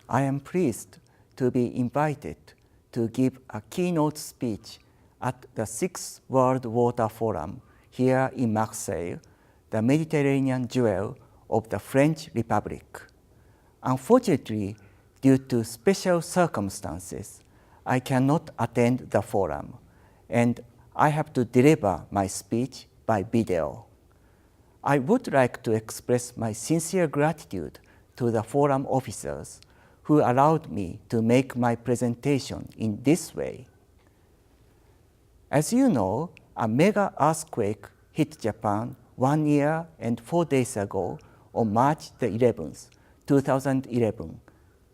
I am pleased to be invited to give a keynote speech at the 6th World Water Forum here in Marseille, the Mediterranean jewel of the French Republic. Unfortunately, due to special circumstances, I cannot attend the forum, and I have to deliver my speech by video. I would like to express my sincere gratitude to the forum officers who allowed me to make my presentation in this way. As you know, a mega earthquake hit Japan 1 year and 4 days ago on March the 11th, 2011.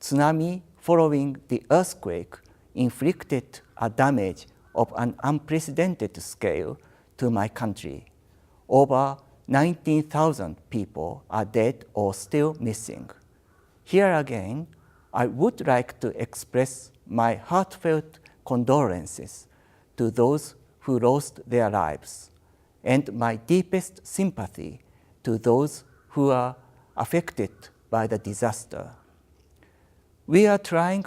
Tsunami following the earthquake inflicted a damage of an unprecedented scale to my country. Over 19,000 people are dead or still missing. Here again, I would like to express my heartfelt condolences to those who lost their lives, and my deepest sympathy to those who are affected by the disaster. We are trying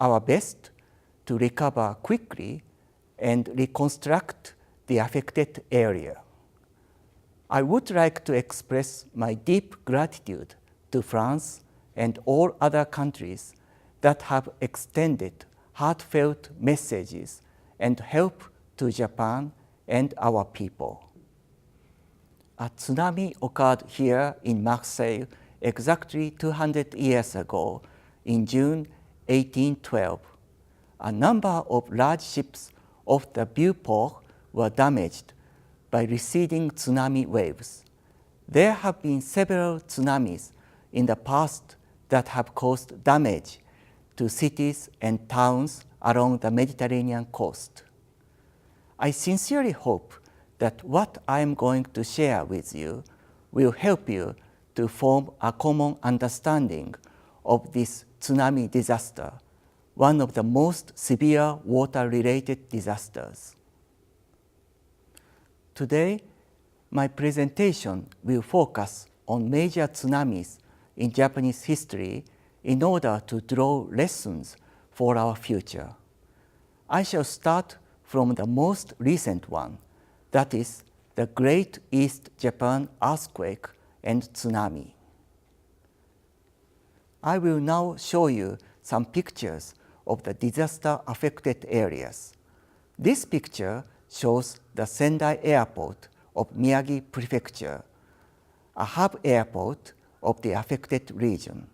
our best to recover quickly and reconstruct the affected area. I would like to express my deep gratitude to France and all other countries that have extended heartfelt messages and help to Japan and our people. A tsunami occurred here in Marseille exactly 200 years ago in June 1812. A number of large ships off the viewport were damaged by receding tsunami waves. There have been several tsunamis in the past that have caused damage to cities and towns along the Mediterranean coast. I sincerely hope that what I am going to share with you will help you to form a common understanding of this tsunami disaster, one of the most severe water-related disasters. Today, my presentation will focus on major tsunamis in Japanese history in order to draw lessons for our future. I shall start from the most recent one, that is the Great East Japan Earthquake and Tsunami. I will now show you some pictures of the disaster-affected areas. This picture shows the Sendai Airport of Miyagi Prefecture, a hub airport of the affected region.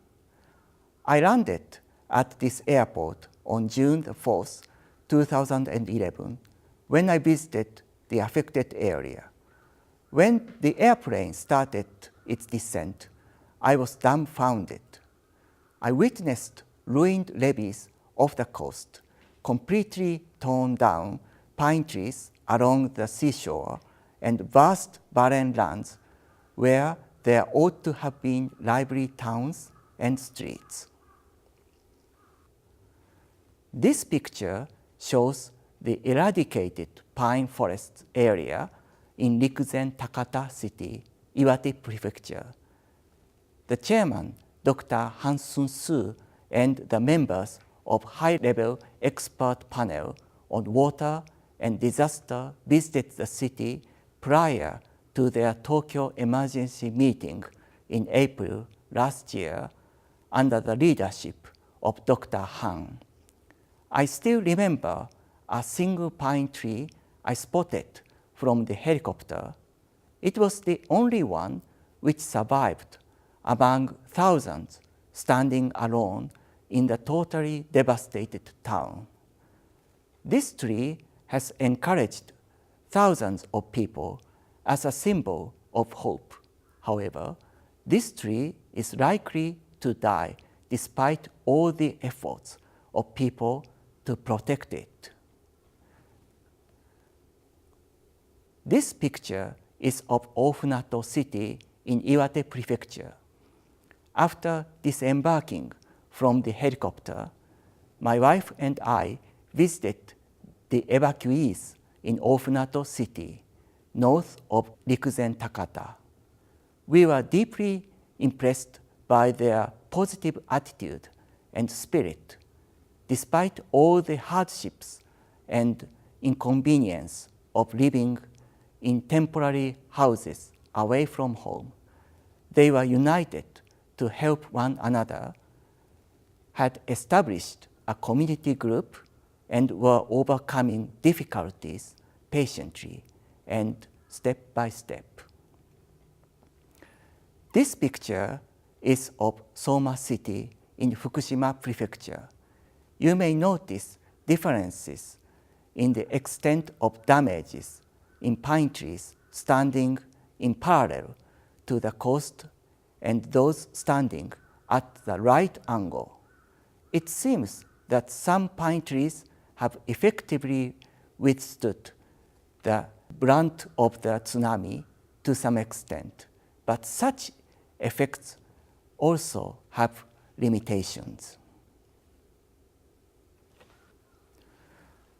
I landed at this airport on June 4th, 2011, when I visited the affected area. When the airplane started its descent, I was dumbfounded. I witnessed ruined levees off the coast, completely torn down pine trees along the seashore, and vast barren lands where there ought to have been lively towns and streets. This picture shows the eradicated pine forest area in Rikuzen Takata City, Iwate Prefecture. The chairman, Dr. Hansun Su, and the members of high-level expert panel on water and disaster visited the city prior to their Tokyo emergency meeting in April last year under the leadership of Dr. Han. I still remember a single pine tree I spotted from the helicopter. It was the only one which survived among thousands standing alone in the totally devastated town. This tree has encouraged thousands of people as a symbol of hope. However, this tree is likely to die despite all the efforts of people to protect it. This picture is of Ofunato City in Iwate Prefecture. After disembarking from the helicopter, my wife and I visited the evacuees in Ofunato City, north of Rikuzen Takata. We were deeply impressed by their positive attitude and spirit, despite all the hardships and inconvenience of living in temporary houses away from home. They were united to help one another, had established a community group, and were overcoming difficulties patiently and step by step. This picture is of Soma City in Fukushima Prefecture. You may notice differences in the extent of damages in pine trees standing in parallel to the coast and those standing at the right angle. It seems that some pine trees have effectively withstood the brunt of the tsunami to some extent, but such effects also have limitations.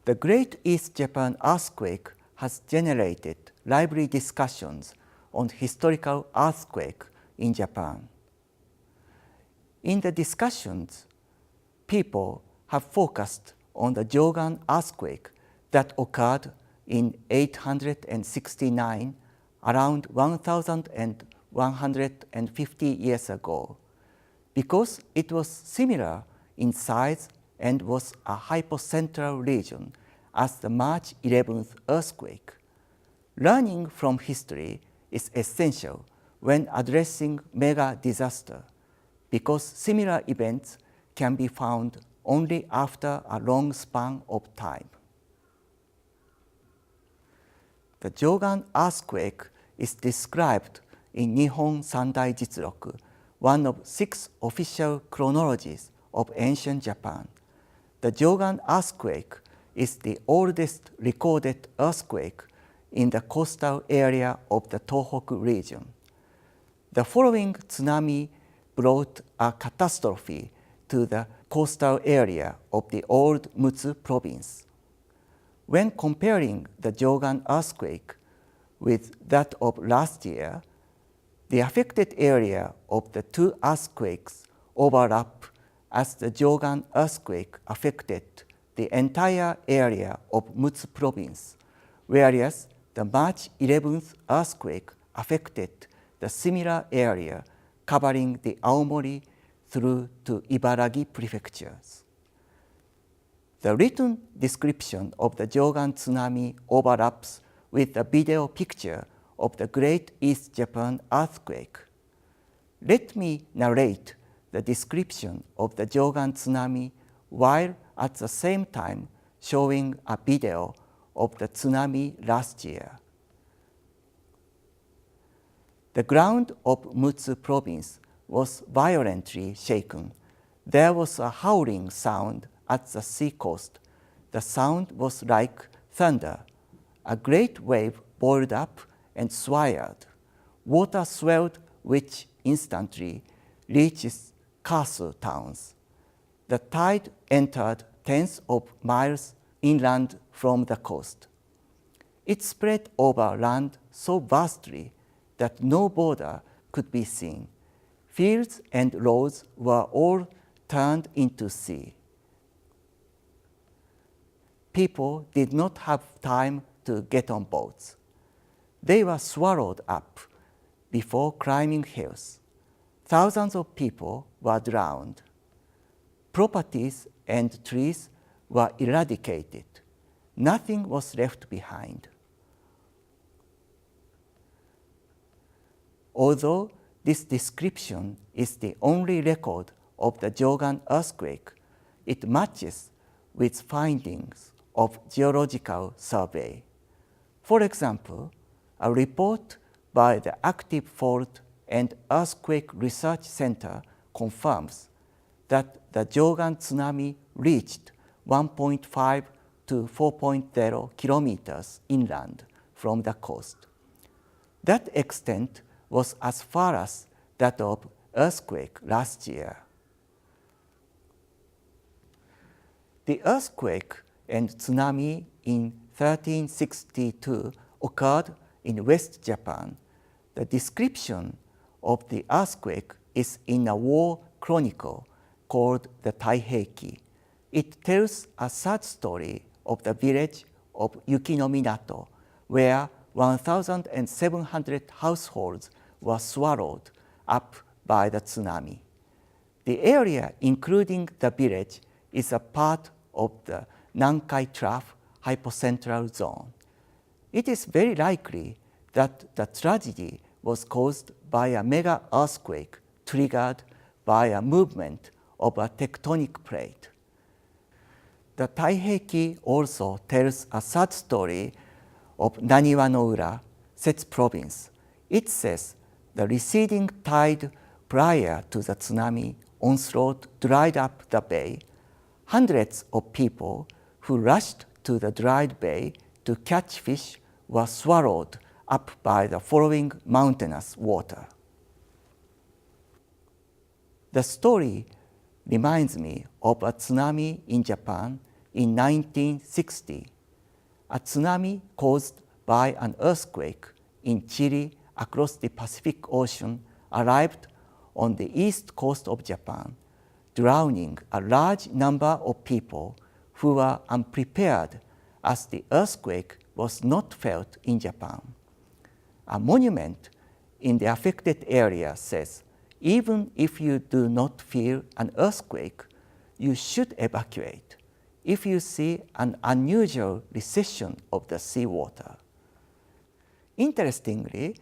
The Great East Japan earthquake has generated lively discussions on historical earthquake in Japan. In the discussions, people have focused on the Jogan earthquake that occurred in 869, around 1,150 years ago, because it was similar in size and was a hypocentral region as the March 11th earthquake. Learning from history is essential when addressing mega disaster, because similar events can be found only after a long span of time. The Jogan earthquake is described in Nihon Sandai Jitsuroku, one of 6 official chronologies of ancient Japan. The Jogan earthquake is the oldest recorded earthquake in the coastal area of the Tohoku region. The following tsunami brought a catastrophe to the coastal area of the old Mutsu province. When comparing the Jogan earthquake with that of last year, the affected area of the 2 earthquakes overlap, as the Jogan earthquake affected the entire area of Mutsu province, whereas the March 11th earthquake affected the similar area covering the Aomori through to Ibaragi prefectures. The written description of the Jogan tsunami overlaps with the video picture of the Great East Japan earthquake. Let me narrate the description of the Jogan tsunami while at the same time showing a video of the tsunami last year. The ground of Mutsu province was violently shaken. There was a howling sound at the sea coast. The sound was like thunder. A great wave boiled up and swirled. Water swelled, which instantly reaches castle towns. The tide entered tens of miles inland from the coast. It spread over land so vastly that no border could be seen. Fields and roads were all turned into sea. People did not have time to get on boats. They were swallowed up before climbing hills. Thousands of people were drowned. Properties and trees were eradicated. Nothing was left behind. Although this description is the only record of the Jogan earthquake, it matches with findings of geological survey. For example, a report by the Active Fault and Earthquake Research Center confirms that the Jogan tsunami reached 1.5 to 4.0 kilometers inland from the coast. That extent was as far as that of earthquake last year. The earthquake and tsunami in 1362 occurred in West Japan. The description of the earthquake is in a war chronicle called the Taiheiki. It tells a sad story of the village of Yukinominato, where 1,700 households were swallowed up by the tsunami. The area including the village is a part of the Nankai Trough hypocentral zone. It is very likely that the tragedy was caused by a mega earthquake triggered by a movement of a tectonic plate. The Taiheiki also tells a sad story of Naniwa no Ura, Setsu province. It says the receding tide prior to the tsunami onslaught dried up the bay. Hundreds of people who rushed to the dried bay to catch fish were swallowed up by the following mountainous water. The story reminds me of a tsunami in Japan in 1960. A tsunami caused by an earthquake in Chile across the Pacific Ocean arrived on the east coast of Japan, drowning a large number of people who were unprepared as the earthquake was not felt in Japan. A monument in the affected area says, even if you do not feel an earthquake, you should evacuate if you see an unusual recession of the seawater. Interestingly,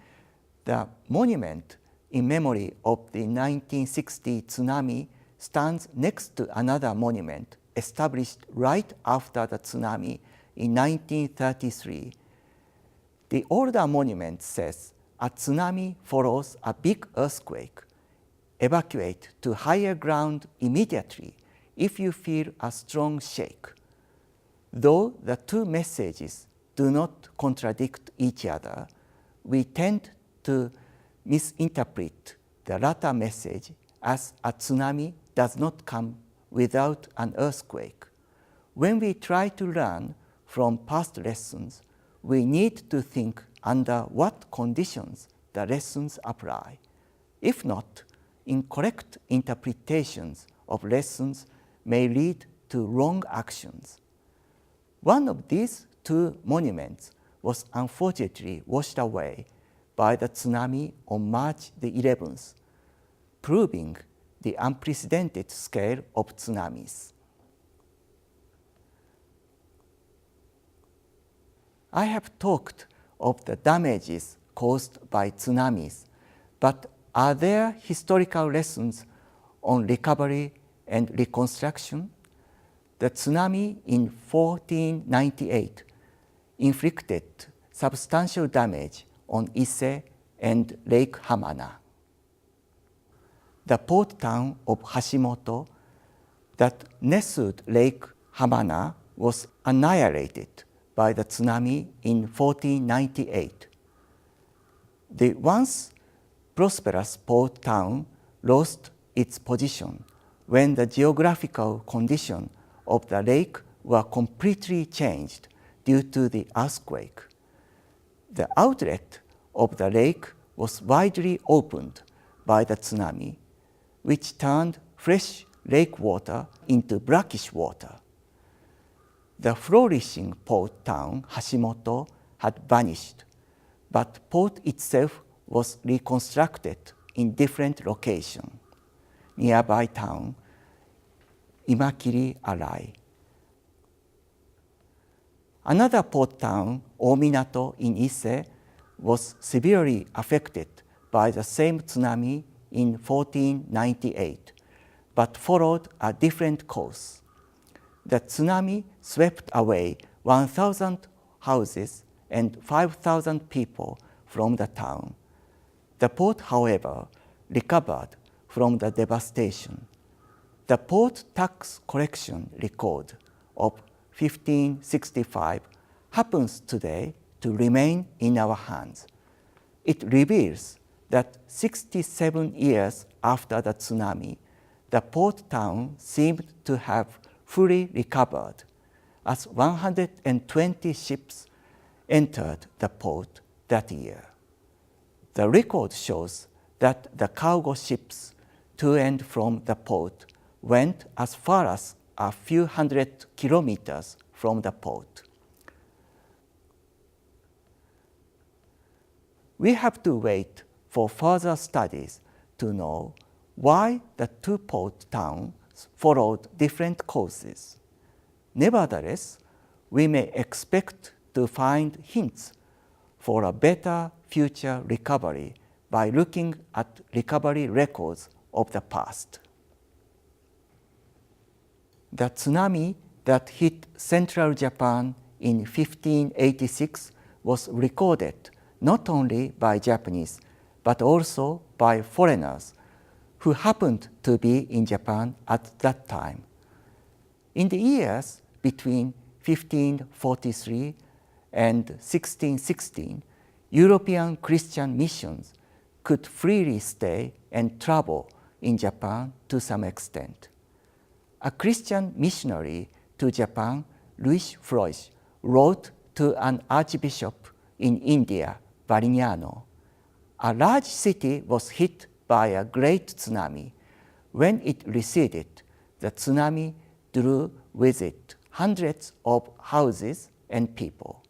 the monument in memory of the 1960 tsunami stands next to another monument established right after the tsunami in 1933. The older monument says, a tsunami follows a big earthquake. Evacuate to higher ground immediately if you feel a strong shake. Though the two messages do not contradict each other, we tend to misinterpret the latter message as a tsunami does not come without an earthquake. When we try to learn from past lessons, we need to think under what conditions the lessons apply. If not, incorrect interpretations of lessons may lead to wrong actions. One of these two monuments was unfortunately washed away by the tsunami on March the 11th, proving the unprecedented scale of tsunamis. I have talked of the damages caused by tsunamis, but are there historical lessons on recovery and reconstruction? The tsunami in 1498 inflicted substantial damage on Ise and Lake Hamana. The port town of Hashimoto that nestled Lake Hamana was annihilated by the tsunami in 1498. The once prosperous port town lost its position when the geographical condition of the lake were completely changed due to the earthquake. The outlet of the lake was widely opened by the tsunami, which turned fresh lake water into brackish water. The flourishing port town Hashimoto had vanished, but port itself was reconstructed in different locations. Nearby town Imakiri-Arai. Another port town, Ominato in Ise, was severely affected by the same tsunami in 1498, but followed a different course. The tsunami swept away 1,000 houses and 5,000 people from the town. The port, however, recovered from the devastation. The port tax collection record of 1565 happens today to remain in our hands. It reveals that 67 years after the tsunami, the port town seemed to have fully recovered, as 120 ships entered the port that year. The record shows that the cargo ships to and from the port went as far as a few hundred kilometers from the port. We have to wait for further studies to know why the two port towns followed different courses. Nevertheless, we may expect to find hints for a better future recovery by looking at recovery records of the past. The tsunami that hit central Japan in 1586 was recorded not only by Japanese, but also by foreigners who happened to be in Japan at that time. In the years between 1543 and 1616, European Christian missions could freely stay and travel in Japan to some extent. A Christian missionary to Japan, Louis Floch, wrote to an archbishop in India, Varignano. A large city was hit by a great tsunami. When it receded, the tsunami drew with it hundreds of houses and people.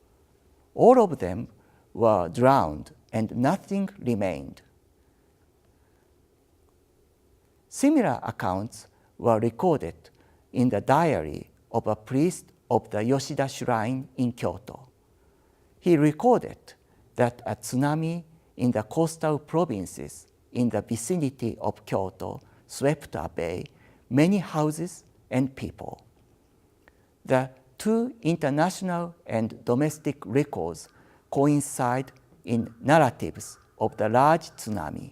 All of them were drowned and nothing remained. Similar accounts were recorded in the diary of a priest of the Yoshida Shrine in Kyoto. He recorded that a tsunami in the coastal provinces in the vicinity of Kyoto swept away many houses and people. The two international and domestic records coincide in narratives of the large tsunami.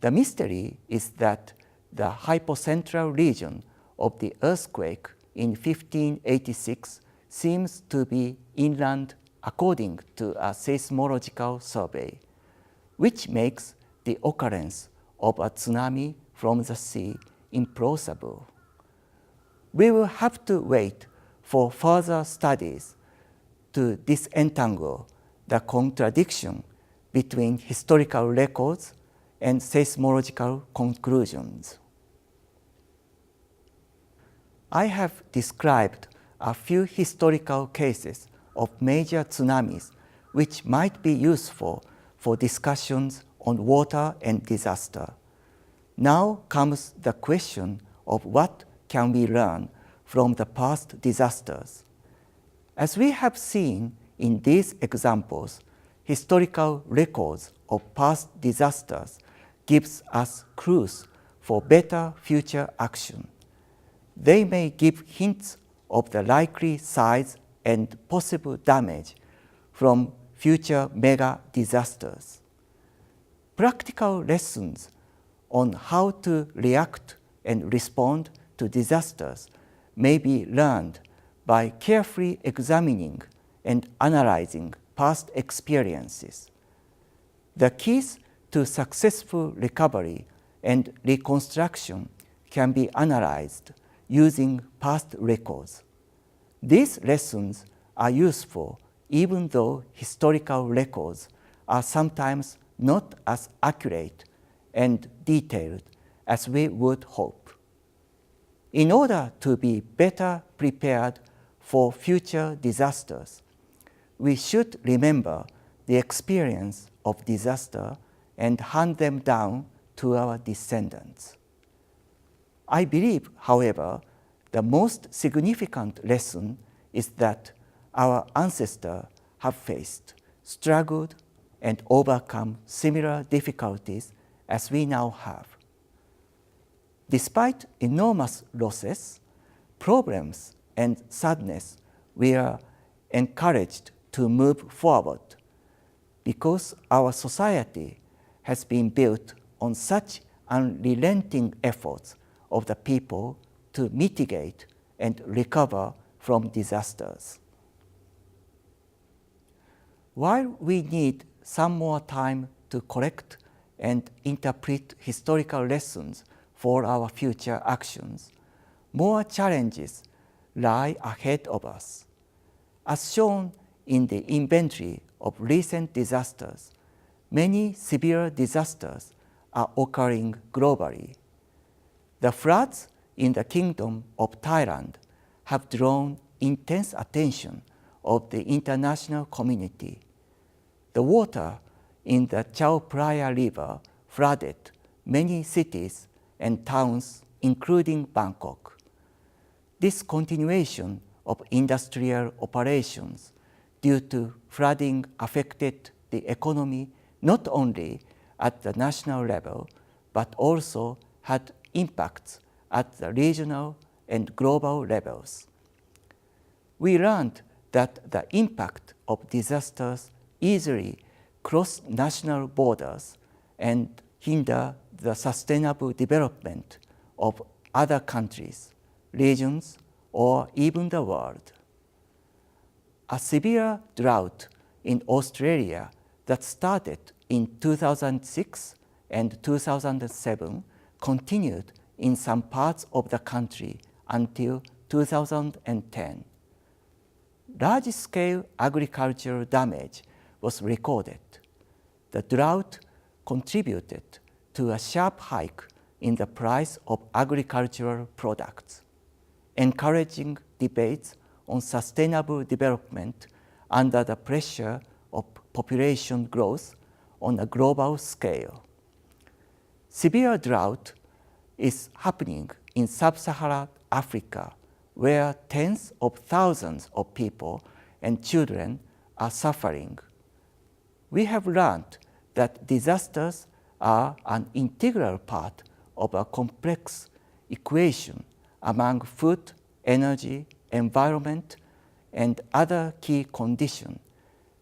The mystery is that the hypocentral region of the earthquake in 1586 seems to be inland according to a seismological survey, which makes the occurrence of a tsunami from the sea implausible. We will have to wait for further studies to disentangle the contradiction between historical records and seismological conclusions. I have described a few historical cases of major tsunamis which might be useful for discussions on water and disaster. Now comes the question of what can we learn from the past disasters. As we have seen in these examples, historical records of past disasters gives us clues for better future action. They may give hints of the likely size and possible damage from future mega disasters. Practical lessons on how to react and respond to disasters may be learned by carefully examining and analyzing past experiences. The keys to successful recovery and reconstruction can be analyzed using past records. These lessons are useful even though historical records are sometimes not as accurate and detailed as we would hope. In order to be better prepared for future disasters, we should remember the experience of disaster and hand them down to our descendants. I believe, however, the most significant lesson is that our ancestors have faced, struggled, and overcome similar difficulties as we now have. Despite enormous losses, problems, and sadness, we are encouraged to move forward because our society has been built on such unrelenting efforts of the people to mitigate and recover from disasters. While we need some more time to collect and interpret historical lessons for our future actions, more challenges lie ahead of us. As shown in the inventory of recent disasters, many severe disasters are occurring globally. The floods in the Kingdom of Thailand have drawn intense attention of the international community. The water in the Chao Phraya River flooded many cities and towns, including Bangkok. This continuation of industrial operations due to flooding affected the economy not only at the national level, but also had impacts at the regional and global levels. We learned that the impact of disasters easily cross national borders and hinder the sustainable development of other countries, regions, or even the world. A severe drought in Australia that started in 2006 and 2007 continued in some parts of the country until 2010. Large-scale agricultural damage was recorded. The drought contributed to a sharp hike in the price of agricultural products, encouraging debates on sustainable development under the pressure of population growth on a global scale. Severe drought is happening in sub-Saharan Africa, where tens of thousands of people and children are suffering. We have learned that disasters are an integral part of a complex equation among food, energy, environment, and other key conditions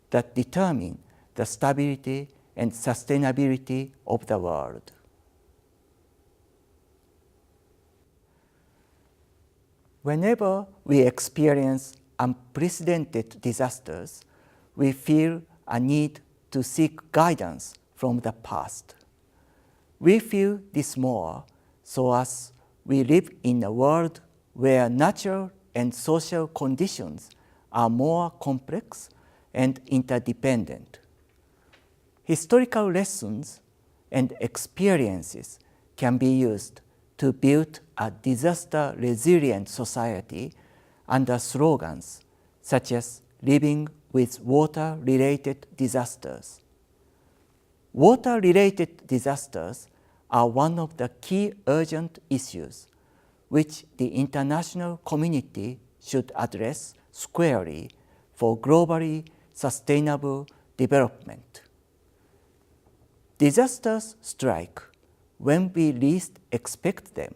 that determine the stability and sustainability of the world. Whenever we experience unprecedented disasters, we feel a need to seek guidance from the past. We feel this more so as we live in a world where natural and social conditions are more complex and interdependent. Historical lessons and experiences can be used to build a disaster-resilient society under slogans such as living with water-related disasters. Water-related disasters are one of the key urgent issues which the international community should address squarely for globally sustainable development. Disasters strike when we least expect them.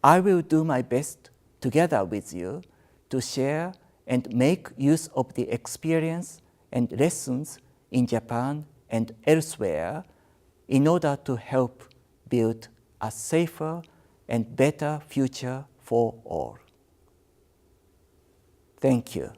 I will do my best together with you to share and make use of the experience and lessons in Japan and elsewhere in order to help build a safer and better future for all. Thank you.